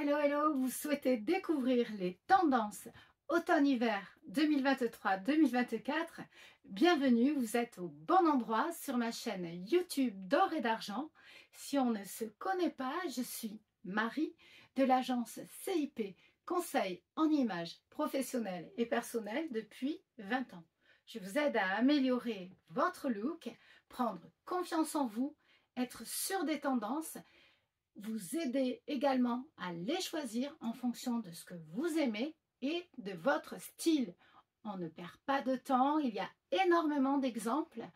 Hello, hello, vous souhaitez découvrir les tendances automne-hiver 2023-2024? Bienvenue, vous êtes au bon endroit sur ma chaîne YouTube d'or et d'argent. Si on ne se connaît pas, je suis Marie de l'agence CIP, conseil en images professionnelles et personnelles depuis 20 ans. Je vous aide à améliorer votre look, prendre confiance en vous, être sûr des tendances, vous aider également à les choisir en fonction de ce que vous aimez et de votre style. On ne perd pas de temps, il y a énormément d'exemples.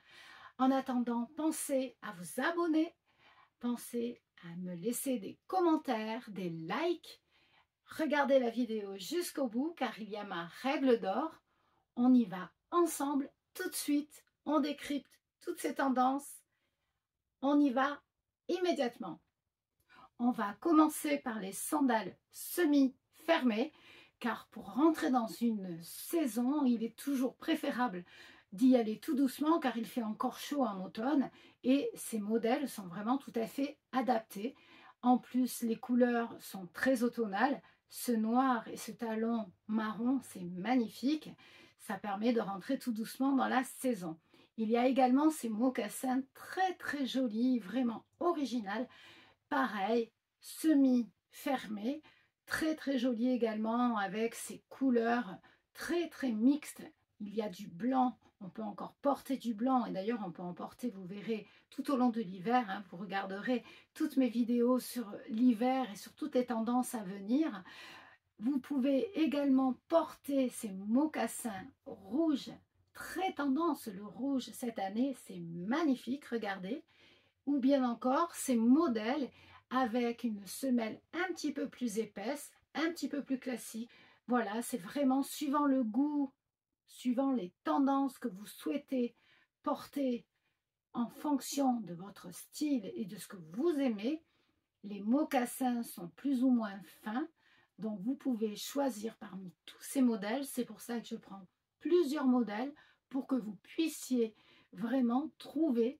En attendant, pensez à vous abonner, pensez à me laisser des commentaires, des likes. Regardez la vidéo jusqu'au bout car il y a ma règle d'or. On y va ensemble tout de suite, on décrypte toutes ces tendances. On y va immédiatement. On va commencer par les sandales semi-fermées, car pour rentrer dans une saison, il est toujours préférable d'y aller tout doucement, car il fait encore chaud en automne, et ces modèles sont vraiment tout à fait adaptés. En plus, les couleurs sont très automnales. Ce noir et ce talon marron, c'est magnifique. Ça permet de rentrer tout doucement dans la saison. Il y a également ces mocassins très jolis, vraiment original. Pareil, semi-fermé, très joli également avec ces couleurs très mixtes. Il y a du blanc, on peut encore porter du blanc et d'ailleurs on peut en porter, vous verrez, tout au long de l'hiver. Vous regarderez toutes mes vidéos sur l'hiver et sur toutes les tendances à venir. Vous pouvez également porter ces mocassins rouges, très tendance le rouge cette année, c'est magnifique, regardez. Ou bien encore ces modèles avec une semelle un petit peu plus épaisse, un petit peu plus classique. Voilà, c'est vraiment suivant le goût, suivant les tendances que vous souhaitez porter en fonction de votre style et de ce que vous aimez. Les mocassins sont plus ou moins fins, donc vous pouvez choisir parmi tous ces modèles. C'est pour ça que je prends plusieurs modèles pour que vous puissiez vraiment trouver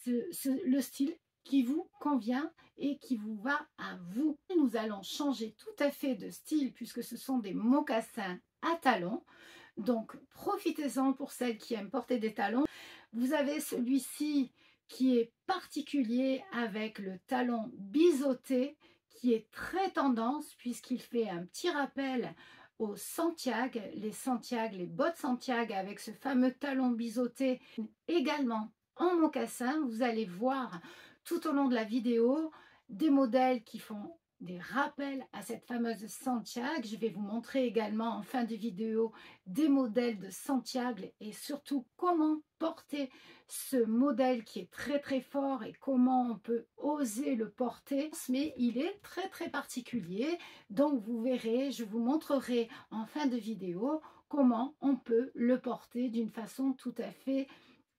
le style qui vous convient et qui vous va à vous. Nous allons changer tout à fait de style puisque ce sont des mocassins à talons. Donc profitez-en pour celles qui aiment porter des talons. Vous avez celui-ci qui est particulier avec le talon biseauté qui est très tendance puisqu'il fait un petit rappel aux Santiago, les bottes Santiago avec ce fameux talon biseauté également en mocassin. Vous allez voir tout au long de la vidéo des modèles qui font des rappels à cette fameuse Santiago. Je vais vous montrer également en fin de vidéo des modèles de Santiago et surtout comment porter ce modèle qui est très fort et comment on peut oser le porter. Mais il est très particulier, donc vous verrez, je vous montrerai en fin de vidéo comment on peut le porter d'une façon tout à fait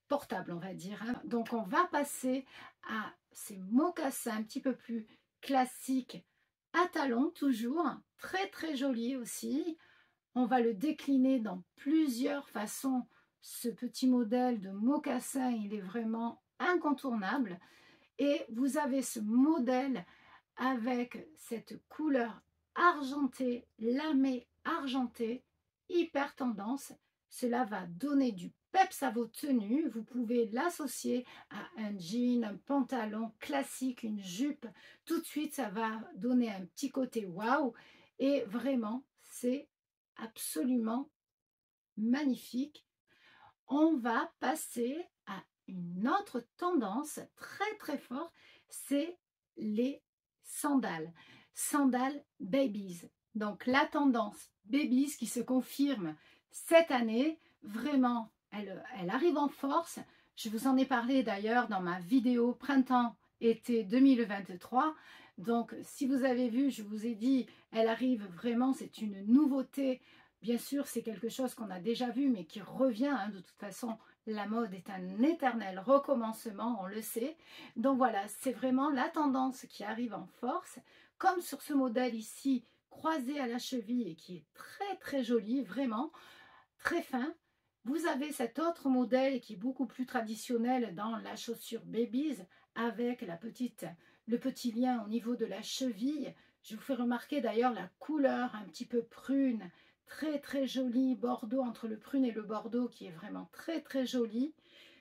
portable, on va dire. Donc on va passer à ces mocassins un petit peu plus classiques à talons, toujours très joli aussi. On va le décliner dans plusieurs façons. Ce petit modèle de mocassin, il est vraiment incontournable. Et vous avez ce modèle avec cette couleur argentée, lamée argentée, hyper tendance. Cela va donner du peps à vos tenues. Vous pouvez l'associer à un jean, un pantalon classique, une jupe. Tout de suite, ça va donner un petit côté waouh. Et vraiment, c'est absolument magnifique. On va passer à une autre tendance très forte, c'est les sandales. Sandales babies. Donc la tendance babies qui se confirme cette année, vraiment, elle arrive en force. Je vous en ai parlé d'ailleurs dans ma vidéo printemps-été 2023. Donc si vous avez vu, je vous ai dit, elle arrive vraiment, c'est une nouveauté. Bien sûr, c'est quelque chose qu'on a déjà vu, mais qui revient. De toute façon, la mode est un éternel recommencement, on le sait. Donc voilà, c'est vraiment la tendance qui arrive en force. Comme sur ce modèle ici, croisé à la cheville et qui est très joli, vraiment très fin. Vous avez cet autre modèle qui est beaucoup plus traditionnel dans la chaussure babies avec le petit lien au niveau de la cheville. Je vous fais remarquer d'ailleurs la couleur un petit peu prune, très très jolie, bordeaux, entre le prune et le bordeaux, qui est vraiment très très joli.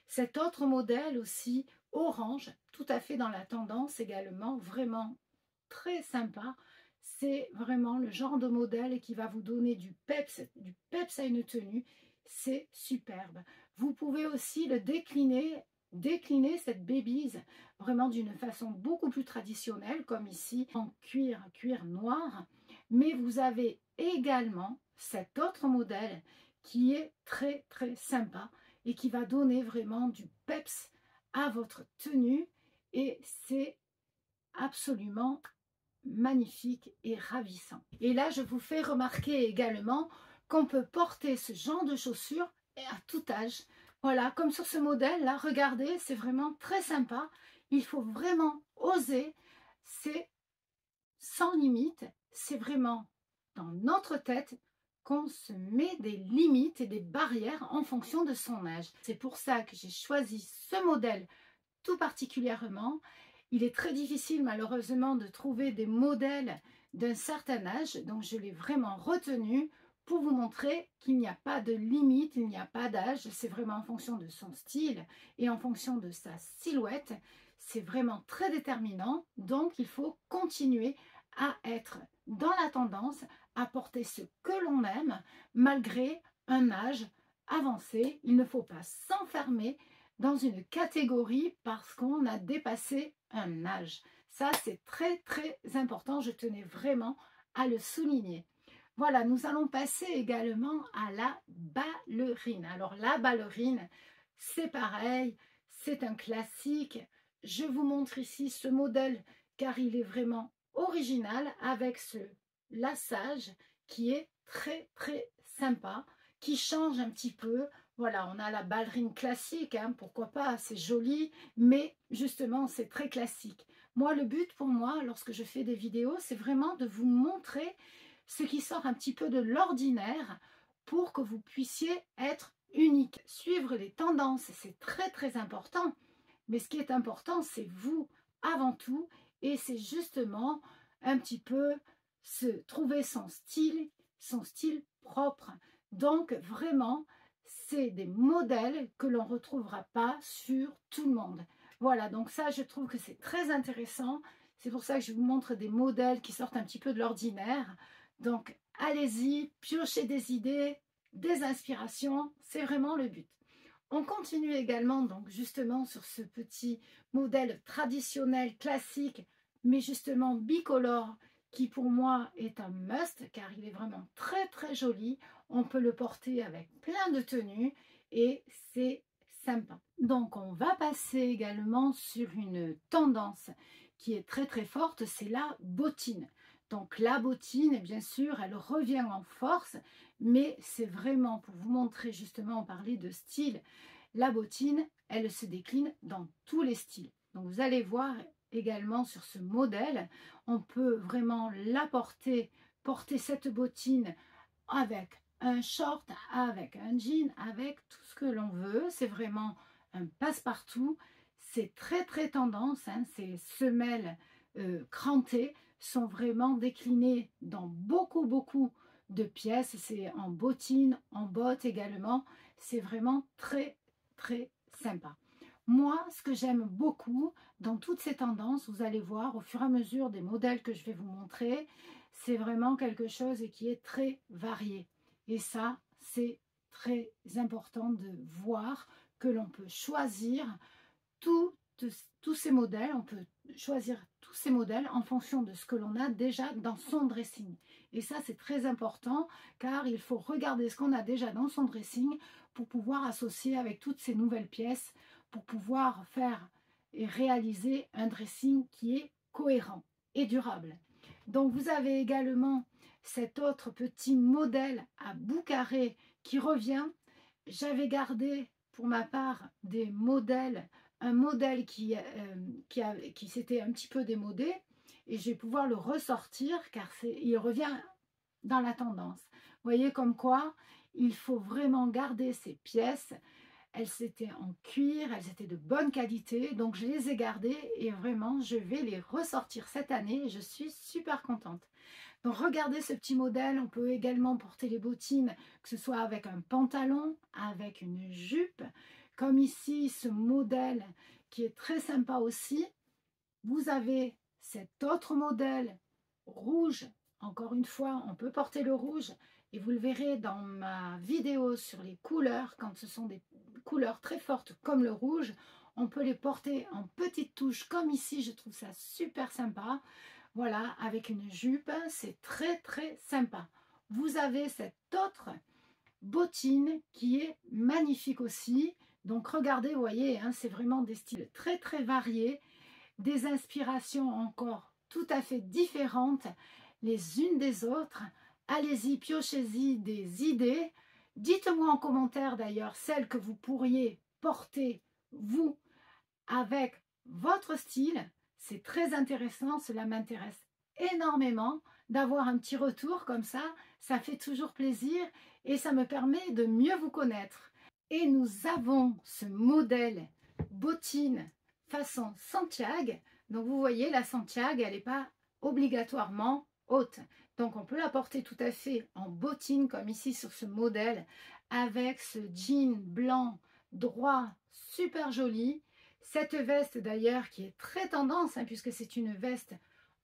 Cet autre modèle aussi, orange, tout à fait dans la tendance également, vraiment très sympa. C'est vraiment le genre de modèle qui va vous donner du peps à une tenue. C'est superbe. Vous pouvez aussi le décliner cette baby's vraiment d'une façon beaucoup plus traditionnelle, comme ici en cuir noir. Mais vous avez également cet autre modèle qui est très très sympa et qui va donner vraiment du peps à votre tenue, et c'est absolument magnifique et ravissant. Et là, je vous fais remarquer également qu'on peut porter ce genre de chaussures à tout âge. Voilà, comme sur ce modèle là, regardez, c'est vraiment très sympa. Il faut vraiment oser, c'est sans limite, c'est vraiment dans notre tête qu'on se met des limites et des barrières en fonction de son âge. C'est pour ça que j'ai choisi ce modèle tout particulièrement. Il est très difficile malheureusement de trouver des modèles d'un certain âge, donc je l'ai vraiment retenu pour vous montrer qu'il n'y a pas de limite, il n'y a pas d'âge, c'est vraiment en fonction de son style et en fonction de sa silhouette. C'est vraiment très déterminant, donc il faut continuer à être dans la tendance, à porter ce que l'on aime malgré un âge avancé. Il ne faut pas s'enfermer dans une catégorie parce qu'on a dépassé un âge. Ça, c'est très très important, je tenais vraiment à le souligner. Voilà, nous allons passer également à la ballerine. Alors la ballerine, c'est pareil, c'est un classique. Je vous montre ici ce modèle car il est vraiment original avec ce lassage qui est très très sympa, qui change un petit peu. Voilà, on a la ballerine classique, hein, pourquoi pas, c'est joli, mais justement, c'est très classique. Moi, le but pour moi, lorsque je fais des vidéos, c'est vraiment de vous montrer ce qui sort un petit peu de l'ordinaire pour que vous puissiez être unique. Suivre les tendances, c'est très très important, mais ce qui est important, c'est vous avant tout, et c'est justement un petit peu se trouver son style propre. Donc vraiment, c'est des modèles que l'on ne retrouvera pas sur tout le monde. Voilà, donc ça, je trouve que c'est très intéressant. C'est pour ça que je vous montre des modèles qui sortent un petit peu de l'ordinaire. Donc, allez-y, piochez des idées, des inspirations, c'est vraiment le but. On continue également, donc justement, sur ce petit modèle traditionnel, classique, mais justement bicolore, qui pour moi est un must, car il est vraiment très très joli. On peut le porter avec plein de tenues et c'est sympa. Donc on va passer également sur une tendance qui est très très forte, c'est la bottine. Donc la bottine, bien sûr, elle revient en force, mais c'est vraiment pour vous montrer, justement, on parlait de style. La bottine, elle se décline dans tous les styles. Donc vous allez voir également sur ce modèle, on peut vraiment la porter cette bottine avec un short, avec un jean, avec tout ce que l'on veut. C'est vraiment un passe-partout. C'est très très tendance, hein. Ces semelles crantées sont vraiment déclinées dans beaucoup de pièces. C'est en bottine, en bottes également. C'est vraiment très très sympa. Moi, ce que j'aime beaucoup dans toutes ces tendances, vous allez voir au fur et à mesure des modèles que je vais vous montrer, c'est vraiment quelque chose qui est très varié. Et ça, c'est très important de voir que l'on peut choisir tous ces modèles. On peut choisir tous ces modèles en fonction de ce que l'on a déjà dans son dressing. Et ça, c'est très important car il faut regarder ce qu'on a déjà dans son dressing pour pouvoir associer avec toutes ces nouvelles pièces, pour pouvoir faire et réaliser un dressing qui est cohérent et durable. Donc vous avez également cet autre petit modèle à bout carré qui revient. J'avais gardé pour ma part des modèles, un modèle qui s'était un petit peu démodé, et je vais pouvoir le ressortir car il revient dans la tendance. Vous voyez comme quoi il faut vraiment garder ces pièces. elles étaient en cuir, elles étaient de bonne qualité, donc je les ai gardées et vraiment je vais les ressortir cette année et je suis super contente. Donc regardez ce petit modèle, on peut également porter les bottines, que ce soit avec un pantalon, avec une jupe, comme ici ce modèle qui est très sympa aussi. Vous avez cet autre modèle rouge, encore une fois on peut porter le rouge et vous le verrez dans ma vidéo sur les couleurs, quand ce sont des couleurs très fortes comme le rouge, on peut les porter en petites touches comme ici, je trouve ça super sympa. Voilà, avec une jupe, c'est très très sympa. Vous avez cette autre bottine qui est magnifique aussi. Donc regardez, vous voyez, hein, c'est vraiment des styles très très variés, des inspirations encore tout à fait différentes les unes des autres. Allez-y, piochez-y des idées. Dites-moi en commentaire d'ailleurs celles que vous pourriez porter, vous, avec votre style. C'est très intéressant, cela m'intéresse énormément d'avoir un petit retour comme ça fait toujours plaisir et ça me permet de mieux vous connaître. Et nous avons ce modèle bottine façon Santiago. Donc vous voyez, la Santiago, elle n'est pas obligatoirement haute. Donc on peut la porter tout à fait en bottine comme ici sur ce modèle avec ce jean blanc droit super joli. Cette veste d'ailleurs qui est très tendance, hein, puisque c'est une veste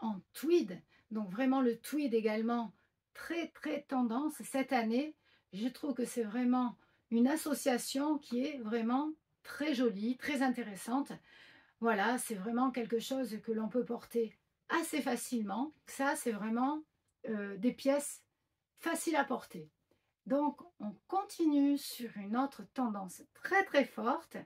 en tweed, donc vraiment le tweed également très très tendance cette année. Je trouve que c'est vraiment une association qui est vraiment très jolie, très intéressante. Voilà, c'est vraiment quelque chose que l'on peut porter assez facilement. Ça, c'est vraiment des pièces faciles à porter. Donc, on continue sur une autre tendance très très forte.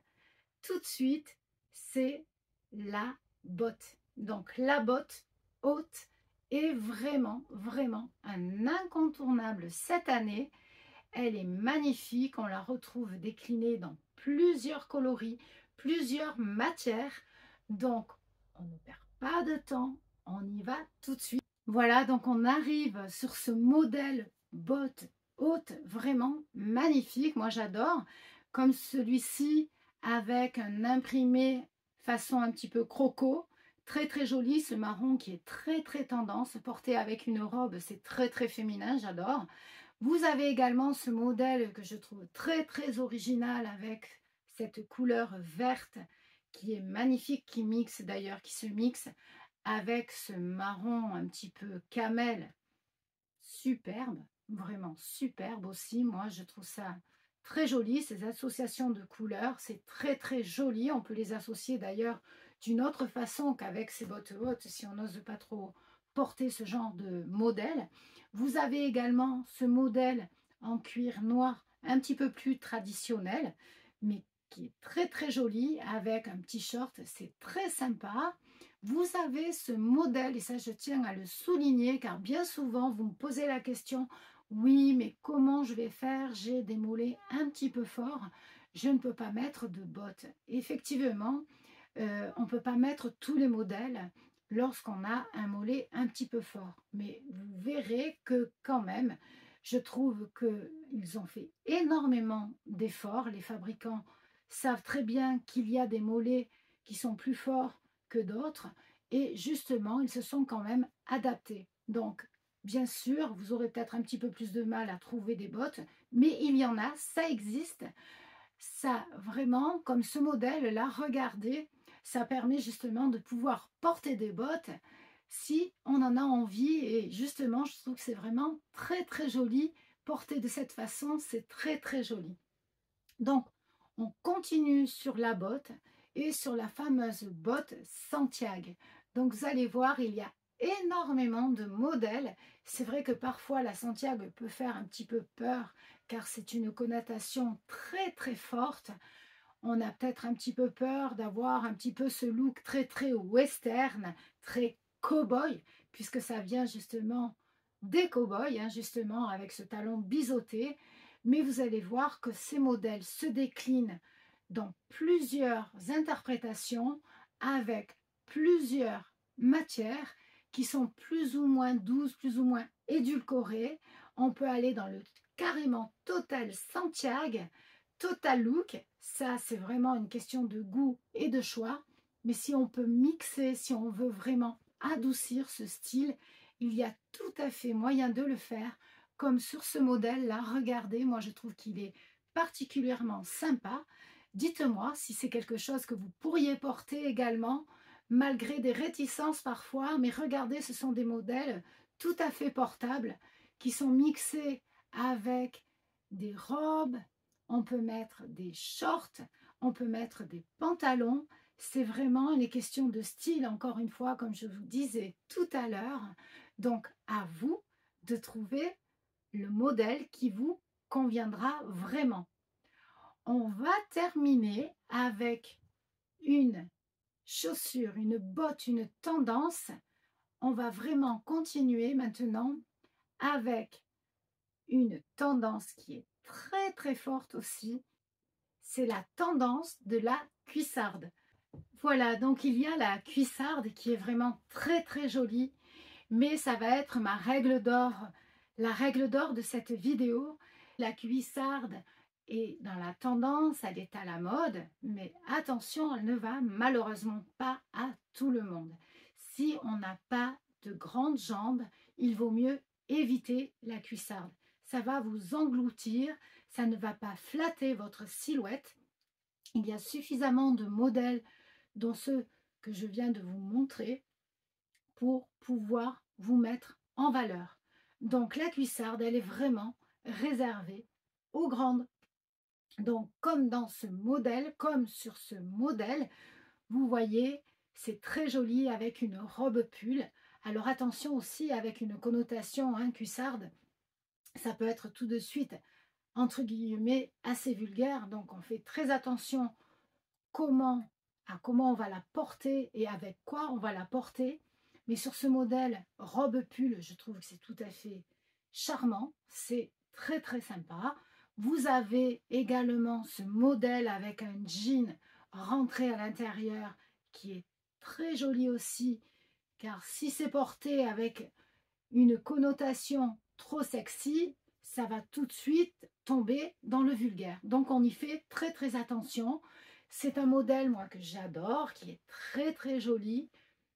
Tout de suite, c'est la botte. Donc la botte haute est vraiment, vraiment un incontournable cette année. Elle est magnifique, on la retrouve déclinée dans plusieurs coloris, plusieurs matières. Donc, on ne perd pas de temps, on y va tout de suite. Voilà, donc on arrive sur ce modèle botte haute, vraiment magnifique. Moi, j'adore. Comme celui-ci, avec un imprimé façon un petit peu croco, très très joli, ce marron qui est très très tendance, porté avec une robe, c'est très très féminin, j'adore. Vous avez également ce modèle que je trouve très très original avec cette couleur verte qui est magnifique, qui mixe d'ailleurs, qui se mixe avec ce marron un petit peu camel, superbe, vraiment superbe aussi. Moi, je trouve ça très joli, ces associations de couleurs, c'est très très joli. On peut les associer d'ailleurs d'une autre façon qu'avec ces bottes hautes, si on n'ose pas trop porter ce genre de modèle. Vous avez également ce modèle en cuir noir, un petit peu plus traditionnel, mais qui est très très joli, avec un petit short, c'est très sympa. Vous avez ce modèle, et ça je tiens à le souligner, car bien souvent vous me posez la question, oui, mais comment je vais faire? J'ai des mollets un petit peu forts, je ne peux pas mettre de bottes. Effectivement, on ne peut pas mettre tous les modèles lorsqu'on a un mollet un petit peu fort. Mais vous verrez que quand même, je trouve qu'ils ont fait énormément d'efforts. Les fabricants savent très bien qu'il y a des mollets qui sont plus forts que d'autres. Et justement, ils se sont quand même adaptés. Donc, bien sûr, vous aurez peut-être un petit peu plus de mal à trouver des bottes, mais il y en a, ça existe. Ça, vraiment, comme ce modèle-là, regardez, ça permet justement de pouvoir porter des bottes si on en a envie. Et justement, je trouve que c'est vraiment très, très joli. Porter de cette façon, c'est très, très joli. Donc, on continue sur la botte et sur la fameuse botte Santiago. Donc, vous allez voir, il y a énormément de modèles. C'est vrai que parfois, la Santiago peut faire un petit peu peur car c'est une connotation très, très forte. On a peut-être un petit peu peur d'avoir un petit peu ce look très, très western, très cow-boy, puisque ça vient justement des cow-boys, hein, justement, avec ce talon biseauté. Mais vous allez voir que ces modèles se déclinent dans plusieurs interprétations avec plusieurs matières qui sont plus ou moins douces, plus ou moins édulcorées. On peut aller dans le carrément total Santiago, total look, ça c'est vraiment une question de goût et de choix. Mais si on peut mixer, si on veut vraiment adoucir ce style, il y a tout à fait moyen de le faire. Comme sur ce modèle-là, regardez, moi je trouve qu'il est particulièrement sympa. Dites-moi si c'est quelque chose que vous pourriez porter également, malgré des réticences parfois. Mais regardez, ce sont des modèles tout à fait portables qui sont mixés avec des robes, on peut mettre des shorts, on peut mettre des pantalons. C'est vraiment une question de style, encore une fois, comme je vous disais tout à l'heure. Donc, à vous de trouver le modèle qui vous conviendra vraiment. On va terminer avec une chaussure, une botte, une tendance. On va vraiment continuer maintenant avec une tendance qui est très très forte aussi. C'est la tendance de la cuissarde. Voilà, donc il y a la cuissarde qui est vraiment très très jolie, mais ça va être ma règle d'or, la règle d'or de cette vidéo. La cuissarde est dans la tendance, elle est à la mode, mais attention, elle ne va malheureusement pas à tout le monde. Si on n'a pas de grandes jambes, il vaut mieux éviter la cuissarde. Ça va vous engloutir, ça ne va pas flatter votre silhouette. Il y a suffisamment de modèles dont ceux que je viens de vous montrer pour pouvoir vous mettre en valeur. Donc la cuissarde, elle est vraiment réservée aux grandes. Donc comme dans ce modèle, comme sur ce modèle, vous voyez, c'est très joli avec une robe pull. Alors attention aussi avec une connotation cuissarde, ça peut être tout de suite entre guillemets assez vulgaire. Donc on fait très attention à comment on va la porter et avec quoi on va la porter. Mais sur ce modèle robe pull, je trouve que c'est tout à fait charmant, c'est très très sympa. Vous avez également ce modèle avec un jean rentré à l'intérieur qui est très joli aussi, car si c'est porté avec une connotation trop sexy, ça va tout de suite tomber dans le vulgaire. Donc on y fait très très attention. C'est un modèle, moi, que j'adore, qui est très très joli,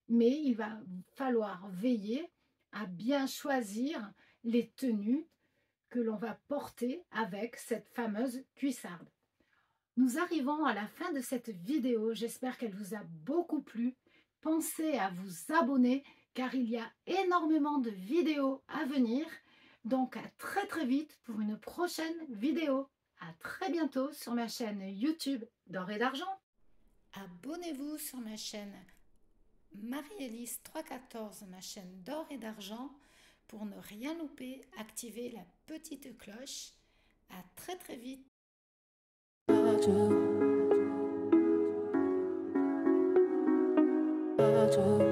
mais il va falloir veiller à bien choisir les tenues que l'on va porter avec cette fameuse cuissarde. Nous arrivons à la fin de cette vidéo, j'espère qu'elle vous a beaucoup plu. Pensez à vous abonner car il y a énormément de vidéos à venir. Donc à très très vite pour une prochaine vidéo. À très bientôt sur ma chaîne YouTube d'Or et d'Argent. Abonnez-vous sur ma chaîne Marie-Élise 314, ma chaîne d'Or et d'Argent, pour ne rien louper. Activez la petite cloche. À très très vite. Ciao.